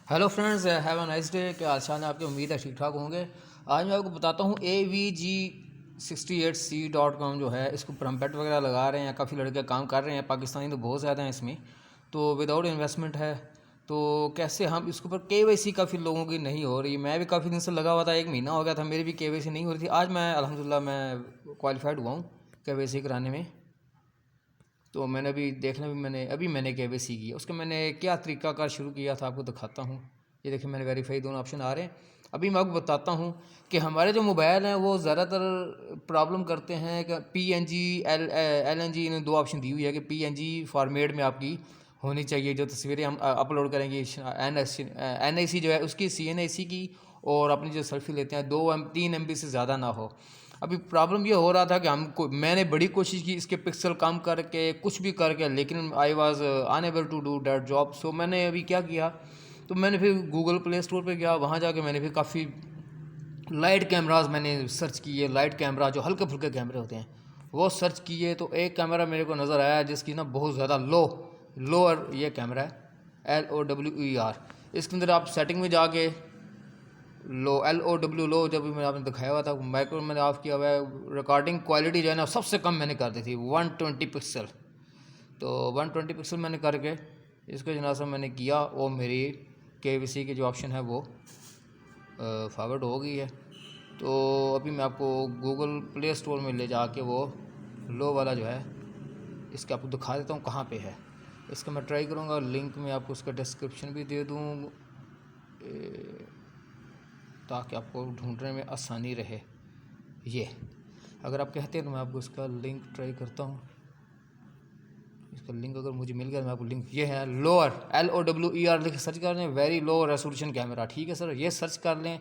Hello friends, have a nice day. क्या हाल चाल है आपके? उम्मीद है ठीक ठाक होंगे। आज मैं आपको बताता हूँ avg68c.com जो है, इसके ऊपर हम बेट वगैरह लगा रहे हैं। काफ़ी लड़के काम कर रहे हैं, पाकिस्तानी तो बहुत ज़्यादा हैं इसमें। तो विदाउट इन्वेस्टमेंट है। तो कैसे हम इसके ऊपर केवाईसी काफ़ी लोगों की नहीं हो रही। मैं भी काफ़ी दिन से लगा हुआ था, 1 महीना हो गया था, मेरी भी केवाईसी नहीं हो रही थी। आज मैं अल्हम्दुलिल्लाह मैं क्वालिफाइड हुआ हूँ केवाईसी कराने में। तो मैंने मैंने केवाईसी की। उसका मैंने क्या तरीक़ाकार शुरू किया था आपको दिखाता हूँ। ये देखिए, मैंने वेरीफाई दोनों ऑप्शन आ रहे हैं। अभी मैं आपको बताता हूँ कि हमारे जो मोबाइल हैं वो ज़्यादातर प्रॉब्लम करते हैं कि पीएनजी एलएनजी, इन 2 ऑप्शन दी हुई है कि पीएनजी फॉर्मेट में आपकी होनी चाहिए जो तस्वीरें हम अपलोड करेंगे। एनआईसी जो है उसकी, सीएनआईसी की, और अपनी जो सेल्फी लेते हैं 3 MB से ज़्यादा ना हो। अभी प्रॉब्लम ये हो रहा था कि मैंने बड़ी कोशिश की इसके पिक्सल कम करके, कुछ भी करके, लेकिन I was unable to do that job. So मैंने अभी क्या किया, तो मैंने फिर गूगल प्ले स्टोर पे गया। वहाँ जाके मैंने फिर काफ़ी लाइट कैमराज मैंने सर्च किए। लाइट कैमरा जो हल्के फुल्के कैमरे होते हैं वो सर्च किए। तो एक कैमरा मेरे को नज़र आया जिसकी ना बहुत ज़्यादा लोअर ये कैमरा है, LOWER। इसके अंदर आप सेटिंग में जाके LOW, जब भी मैंने आपने दिखाया हुआ था, माइक्रो मैंने ऑफ किया हुआ है। रिकॉर्डिंग क्वालिटी जो है ना सबसे कम मैंने कर दी थी 120 पिक्सल। तो 120 पिक्सल मैंने करके इसको जना सा मैंने किया, वो मेरी केवीसी की जो ऑप्शन है वो फॉरवर्ड हो गई है। तो अभी मैं आपको गूगल प्ले स्टोर में ले जाके वो लो वाला जो है इसका आपको दिखा देता हूँ कहाँ पे है। इसका मैं ट्राई करूँगा, लिंक में आपको उसका डिस्क्रिप्शन भी दे दूँ ताकि आपको ढूंढने में आसानी रहे। ये अगर आप कहते हैं तो मैं आपको इसका लिंक ट्राई करता हूँ। इसका लिंक अगर मुझे मिल गया तो मैं आपको लिंक, ये है लोअर LOWER लिख सर्च कर लें, वेरी लो रेजोल्यूशन कैमरा। ठीक है सर, ये सर्च कर लें,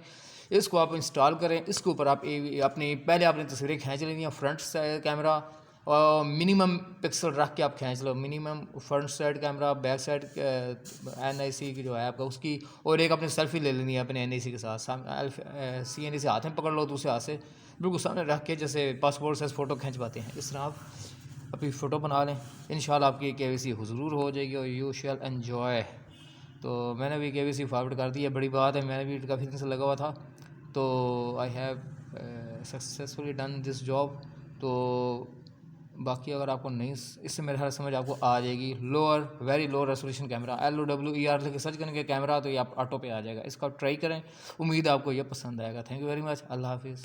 इसको आप इंस्टॉल करें। इसके ऊपर आप अपनी पहले आपने तस्वीरें खींच लेनी है, फ्रंट कैमरा और मिनिमम पिक्सल रख के आप खींच लो। Minimum front side camera, back side NIC की जो है आपका उसकी, और एक अपनी सेल्फी ले लेनी है अपने NIC के साथ। CNC हाथ में पकड़ लो, दूसरे हाथ से बिल्कुल सामने रख के, जैसे पासपोर्ट साइज फ़ोटो खींच पाते हैं, इस तरह आप अभी फ़ोटो बना लें। इंशाल्लाह आपकी केवीसी ज़रूर हो जाएगी और यू शैल एन्जॉय। तो मैंने भी केवीसी फॉरवर्ड कर दी है, बड़ी बात है। मैंने भी काफ़ी दिन से लगा हुआ था, तो I have successfully done this job. तो बाकी अगर आपको नहीं, इससे मेरे ख्याल समझ आपको आ जाएगी। Very low resolution camera, LOWER लेके सर्च करेंगे कैमरा तो ये आप ऑटो पे आ जाएगा। इसका ट्राई करें, उम्मीद है आपको ये पसंद आएगा। Thank you very much. Allah हाफिज़।